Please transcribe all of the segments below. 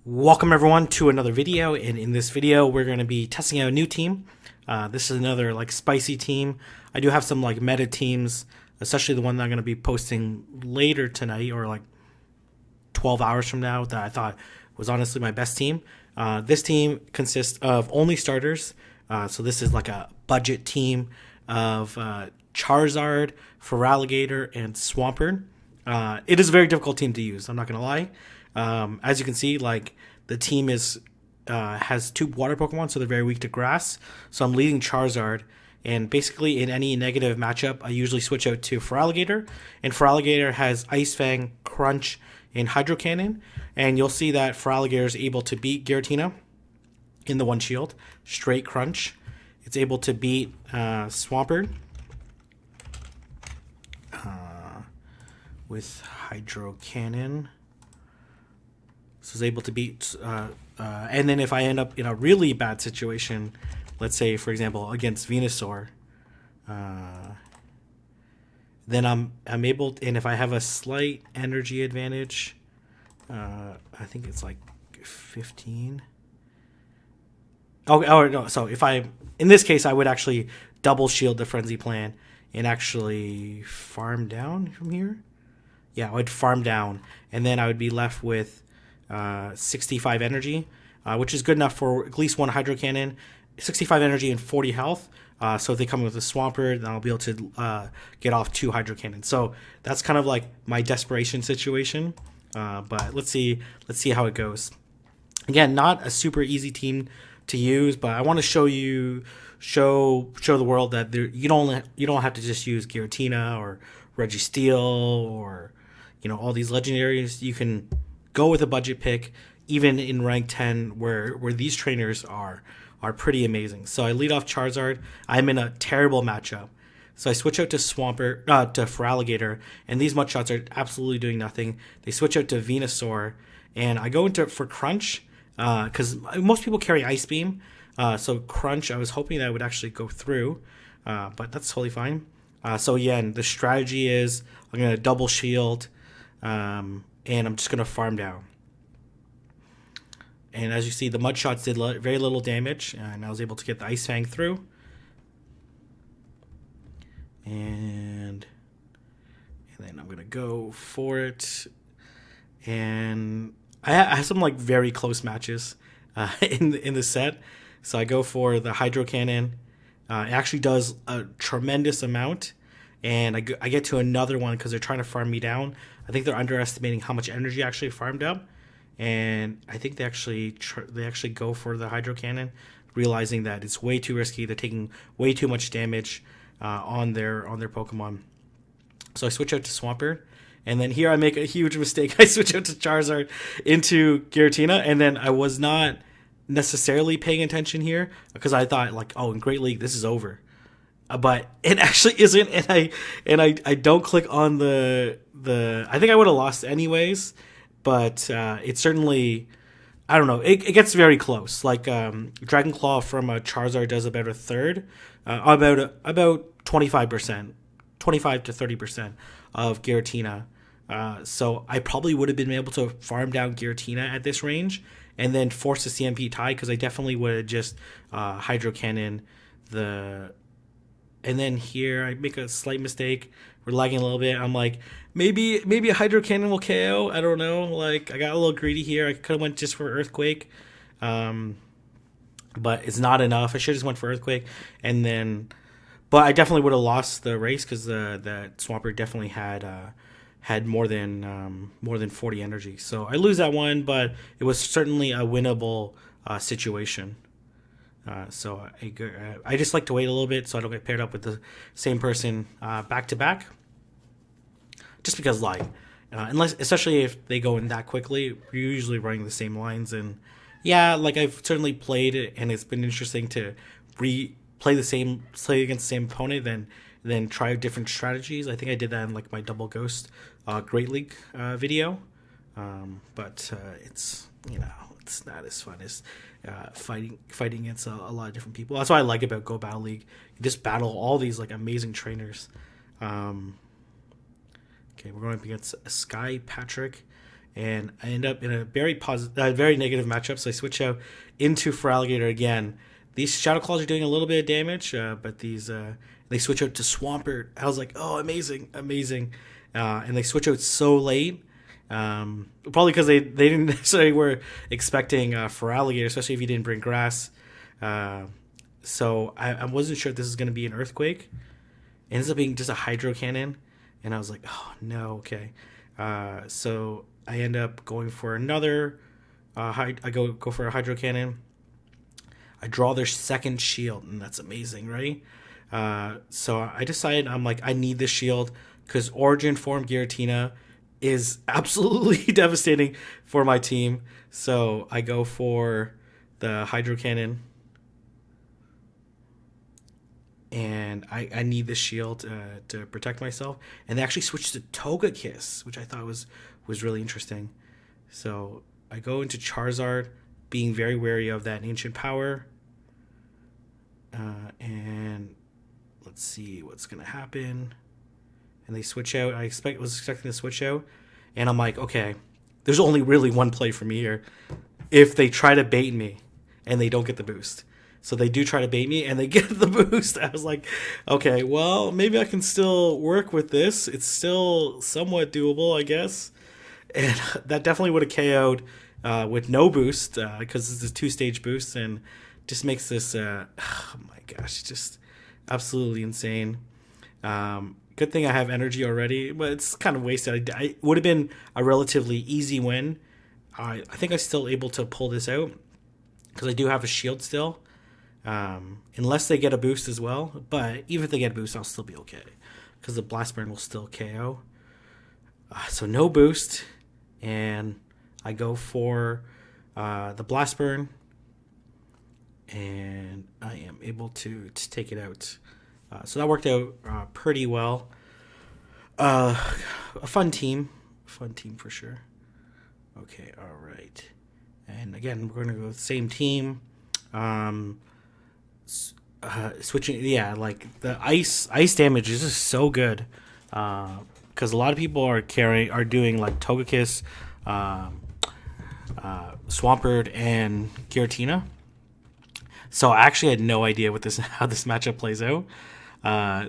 Welcome everyone to another video, and in this video we're going to be testing out a new team. This is another spicy team. I do have some meta teams, especially the one that I'm going to be posting later tonight or 12 hours from now that I thought was honestly my best team. This team consists of only starters, so this is a budget team of Charizard, Feraligatr, and Swampert. It is a very difficult team to use, I'm not going to lie. As you can see, the team has two water Pokemon, so they're very weak to grass. So I'm leading Charizard, and basically in any negative matchup, I usually switch out to Feraligatr, and Feraligatr has Ice Fang, Crunch, and Hydro Cannon, and you'll see that Feraligatr is able to beat Giratina in the one shield, straight Crunch. It's able to beat Swampert with Hydro Cannon. So it's able to beat, and then if I end up in a really bad situation, let's say for example against Venusaur, then I'm able to, and if I have a slight energy advantage, I think it's 15. Oh no! So if in this case, I would actually double shield the Frenzy Plant and actually farm down from here. Yeah, I would farm down, and then I would be left with 65 energy, which is good enough for at least one Hydro Cannon, 65 energy and 40 health. So if they come with a Swampert, then I'll be able to get off 2 Hydro Cannons. So that's kind of my desperation situation. But let's see how it goes. Again, not a super easy team to use, but I want to show the world that you don't have to just use Giratina or Registeel or all these legendaries. You can go with a budget pick, even in rank 10, where these trainers are pretty amazing. So I lead off Charizard. I'm in a terrible matchup. So I switch out to Swampert, to Feraligatr, and these Mudshots are absolutely doing nothing. They switch out to Venusaur, and I go for Crunch, because most people carry Ice Beam. So Crunch, I was hoping that would actually go through, but that's totally fine. So again, the strategy is I'm going to double shield, and I'm just going to farm down. And as you see, the Mudshots did very little damage, and I was able to get the Ice Fang through. And then I'm going to go for it. And I have some very close matches in the set. So I go for the Hydro Cannon. It actually does a tremendous amount. And I get to another one because they're trying to farm me down. I think they're underestimating how much energy I actually farmed up, and I think they actually go for the Hydro Cannon, realizing that it's way too risky. They're taking way too much damage on their Pokemon. So I switch out to Swampert, and then here I make a huge mistake. I switch out to Charizard into Giratina, and then I was not necessarily paying attention here because I thought oh, in Great League this is over. But it actually isn't, and I don't click on the I think I would have lost anyways, but it certainly, I don't know, it gets very close. Dragon Claw from a Charizard does about a third, about 25%, 25 to 30% of Giratina. So I probably would have been able to farm down Giratina at this range and then force a CMP tie, because I definitely would have just Hydro Cannon the. And then here I make a slight mistake. We're lagging a little bit. I'm maybe a Hydro Cannon will KO. I don't know. I got a little greedy here. I could have went just for Earthquake, but it's not enough. I should have just went for Earthquake, but I definitely would have lost the race because the Swampert definitely had more than 40 energy. So I lose that one, but it was certainly a winnable situation. So I just like to wait a little bit so I don't get paired up with the same person back to back. Just because unless, especially if they go in that quickly, we're usually running the same lines. And yeah, I've certainly played it, and it's been interesting to play against the same opponent, then try different strategies. I think I did that in my Double Ghost Great League video, but it's it's not as fun as fighting against a lot of different people. That's what I like about Go Battle League. You just battle all these amazing trainers. Okay, we're going up against Sky Patrick, and I end up in a very negative matchup. So I switch out into Feraligatr again. These Shadow Claws are doing a little bit of damage, but they switch out to Swampert. I was like, oh, amazing, amazing, and they switch out so late. Probably because they didn't necessarily were expecting Feraligatr, especially if you didn't bring grass. So I wasn't sure if this is going to be an Earthquake. It ends up being just a Hydro Cannon, and I was like, oh no, okay. So I end up going for another. I go for a Hydro Cannon. I draw their second shield, and that's amazing, right? So I decided I'm like, I need this shield because Origin Form Giratina is absolutely devastating for my team. So I go for the Hydro Cannon, and I need this shield to protect myself. And they actually switched to Togekiss, which I thought was really interesting. So I go into Charizard, being very wary of that Ancient Power. And let's see what's going to happen. And they switch out. I was expecting to switch out. And I'm like, okay, there's only really one play for me here. If they try to bait me and they don't get the boost. So they do try to bait me and they get the boost. I was like, okay, well, maybe I can still work with this. It's still somewhat doable, I guess. And that definitely would have KO'd with no boost because this is a 2-stage boost and just makes this, oh my gosh, just absolutely insane. Good thing I have energy already, but it's kind of wasted. It would have been a relatively easy win. I think I'm still able to pull this out because I do have a shield still. Unless they get a boost as well. But even if they get a boost, I'll still be okay because the Blast Burn will still KO. So no boost. And I go for the Blast Burn. And I am able to take it out. So that worked out pretty well. A fun team. Fun team for sure. Okay, all right. And again, we're going to go with the same team. Switching, yeah, like the ice damage is just so good. Because a lot of people are doing like Togekiss, Swampert, and Giratina. So I actually had no idea how this matchup plays out.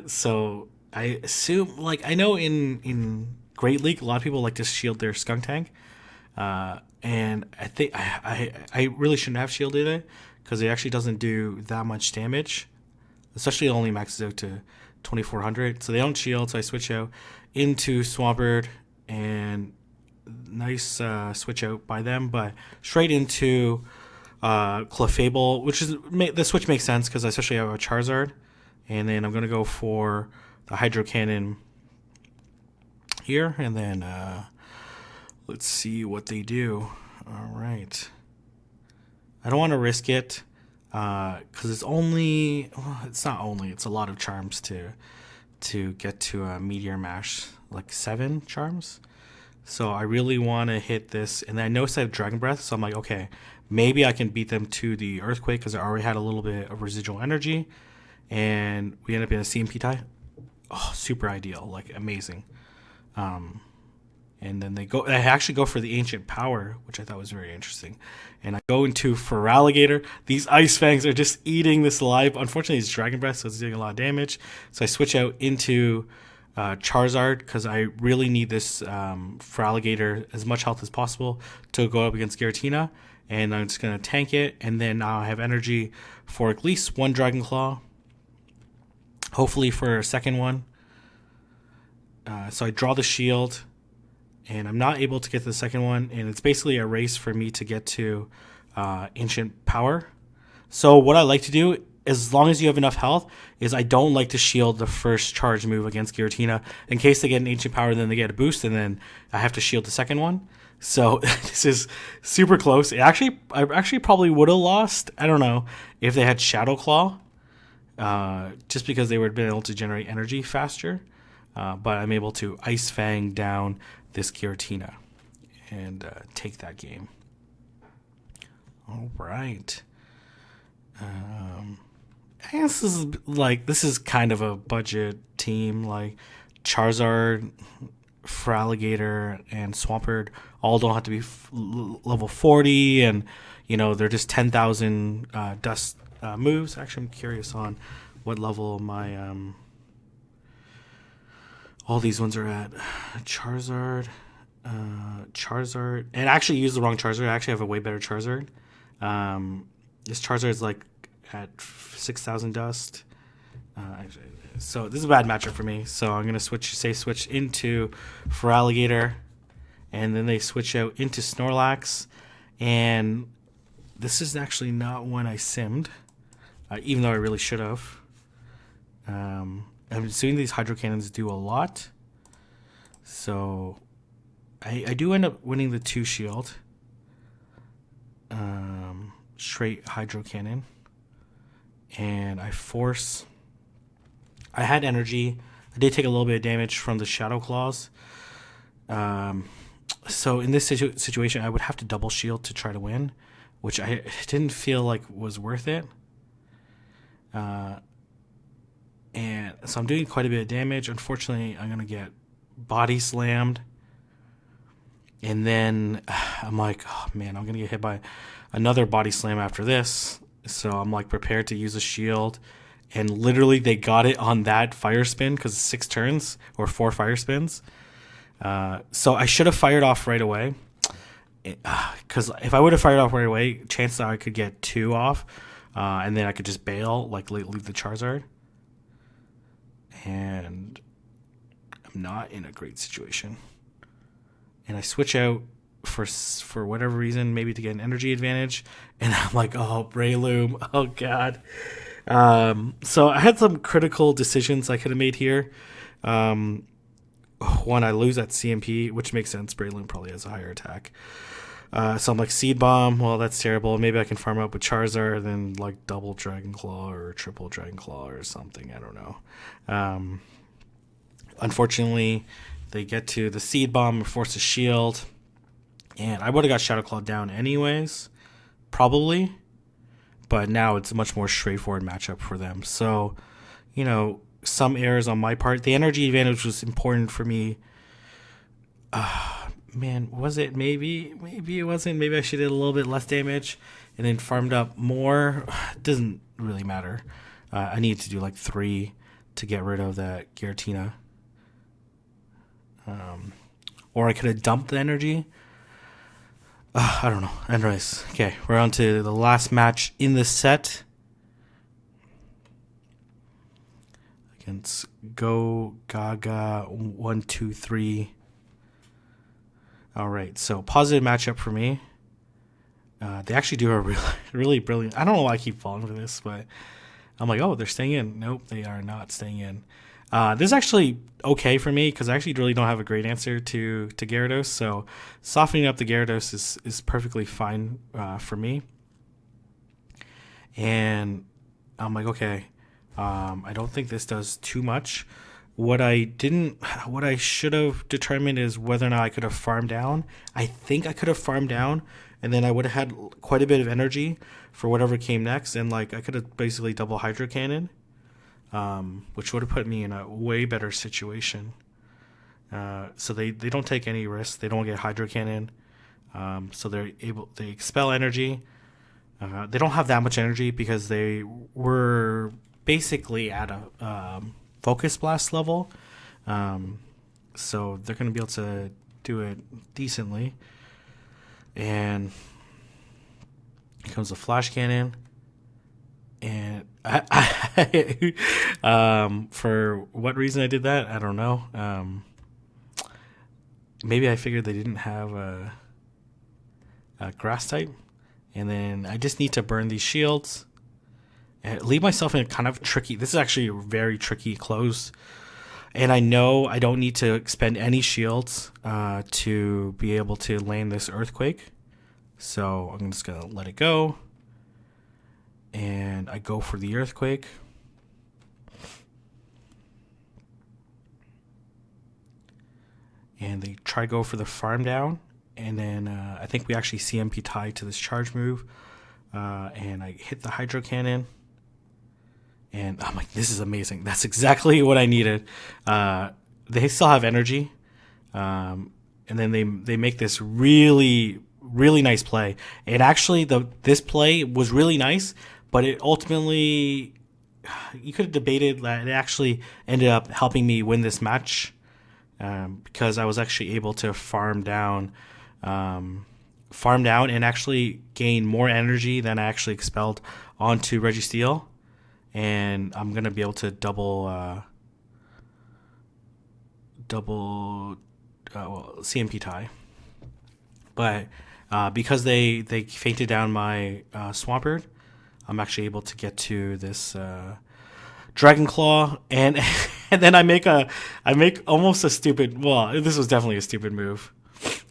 So I assume, like, I know in Great League, a lot of people like to shield their Skuntank. And I think I really shouldn't have shielded it because it actually doesn't do that much damage. Especially it only maxes out to 2400. So they don't shield, so I switch out into Swampert and nice switch out by them, but straight into Clefable, which is the switch makes sense because I especially have a Charizard, and then I'm gonna go for the Hydro Cannon here, and then let's see what they do. All right, I don't want to risk it because it's a lot of charms to get to a Meteor Mash, like 7 charms. So I really want to hit this, and then I noticed I have Dragon Breath, so I'm like, okay, maybe I can beat them to the Earthquake because I already had a little bit of residual energy, and we end up in a CMP tie. Oh, super ideal, like amazing. And then I actually go for the Ancient Power, which I thought was very interesting. And I go into Feraligatr. These Ice Fangs are just eating this alive. Unfortunately, it's Dragon Breath, so it's doing a lot of damage. So I switch out into Charizard because I really need this Feraligatr as much health as possible to go up against Giratina. And I'm just going to tank it. And then now I have energy for at least one Dragon Claw. Hopefully for a second one. So I draw the shield. And I'm not able to get to the second one. And it's basically a race for me to get to Ancient Power. So what I like to do, as long as you have enough health, is I don't like to shield the first charge move against Giratina. In case they get an Ancient Power, then they get a boost. And then I have to shield the second one. So this is super close. I actually probably would have lost. I don't know if they had Shadow Claw. Just because they would have been able to generate energy faster. But I'm able to Ice Fang down this Giratina and take that game. All right. I guess this is kind of a budget team. Like Charizard, Feraligatr and Swampert all don't have to be level 40, and they're just 10,000 dust moves. Actually, I'm curious on what level my all these ones are at. Charizard, and I actually used the wrong Charizard. I actually have a way better Charizard. This Charizard is like at 6,000 dust. So this is a bad matchup for me. So I'm gonna switch into Feraligatr, and then they switch out into Snorlax, and this is actually not one I simmed, even though I really should have. I'm assuming these Hydro Cannons do a lot, so I do end up winning the 2 shield. Straight Hydro Cannon, and I had energy. I did take a little bit of damage from the Shadow Claws. So in this situation, I would have to double shield to try to win, which I didn't feel like was worth it. And so I'm doing quite a bit of damage. Unfortunately, I'm going to get body slammed. And then I'm like, oh man, I'm going to get hit by another body slam after this. So I'm like prepared to use a shield. And literally they got it on that fire spin because it's 6 turns or 4 fire spins. So I should have fired off right away. Because if I would have fired off right away, chances are I could get 2 off. And then I could just bail, like leave the Charizard. And I'm not in a great situation. And I switch out for whatever reason, maybe to get an energy advantage. And I'm like, oh, Breloom. Oh, God. So I had some critical decisions I could have made here. One, I lose at CMP, which makes sense. Breloom probably has a higher attack. So I'm like, Seed Bomb, well, that's terrible. Maybe I can farm up with Charizard, then like double Dragon Claw or triple Dragon Claw or something. I don't know. Unfortunately, they get to the Seed Bomb and force a shield. And I would have got Shadow Claw down anyways, probably. But now it's a much more straightforward matchup for them. So, some errors on my part. The energy advantage was important for me. Man, was it? Maybe it wasn't. Maybe I should have did a little bit less damage and then farmed up more. It doesn't really matter. I need to do like 3 to get rid of that Giratina. Or I could have dumped the energy. I don't know. Anyways, okay, we're on to the last match in the set. Against Go Gaga 1, 2, 3. All right, so positive matchup for me. They actually do a really brilliant. I don't know why I keep falling for this, but I'm like, oh, they're staying in. Nope, they are not staying in. This is actually okay for me because I actually really don't have a great answer to Gyarados. So softening up the Gyarados is perfectly fine for me. And I'm like, okay, I don't think this does too much. What I should have determined is whether or not I could have farmed down. I think I could have farmed down, and then I would have had quite a bit of energy for whatever came next, and like I could have basically double Hydro Cannon. Which would have put me in a way better situation. So they don't take any risks. They don't get Hydro Cannon. So they expel energy. They don't have that much energy because they were basically at a Focus Blast level. So they're going to be able to do it decently. And here comes the Flash Cannon. And for what reason I did that, I don't know. Maybe I figured they didn't have a grass type, and then I just need to burn these shields and leave myself in a kind of tricky. This is actually a very tricky close, and I know I don't need to expend any shields to be able to land this Earthquake. So I'm just gonna let it go. And I go for the Earthquake. And they try to go for the farm down. And then I think we actually CMP tie to this charge move. And I hit the Hydro Cannon. And I'm like, this is amazing. That's exactly what I needed. They still have energy. And then they make this really nice play. And actually, this play was really nice, but it ultimately, you could have debated that it actually ended up helping me win this match, because I was actually able to farm down and actually gain more energy than I actually expelled onto Registeel. And I'm gonna be able to double CMP tie, but because they fainted down my Swampert, I'm actually able to get to this Dragon Claw, and and then I make almost a stupid. Well, this was definitely a stupid move.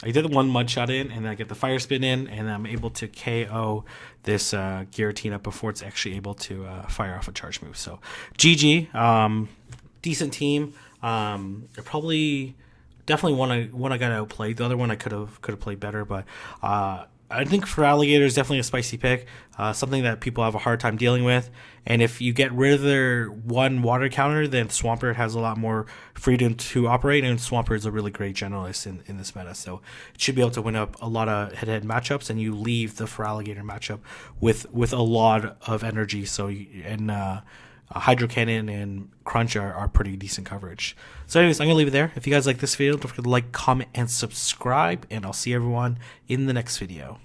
I did one mud shot in, and then I get the fire spin in, and I'm able to KO this Giratina before it's actually able to fire off a charge move. So GG, decent team. Definitely one I got outplayed. The other one I could have played better, but I think for Alligator is definitely a spicy pick, something that people have a hard time dealing with. And if you get rid of their one water counter, then Swampert has a lot more freedom to operate, and Swampert is a really great generalist in this meta. So it should be able to win up a lot of head-to-head matchups, and you leave the Feraligatr matchup with a lot of energy. So Hydro Cannon and Crunch are pretty decent coverage. So anyways, I'm going to leave it there. If you guys like this video, don't forget to like, comment, and subscribe, and I'll see everyone in the next video.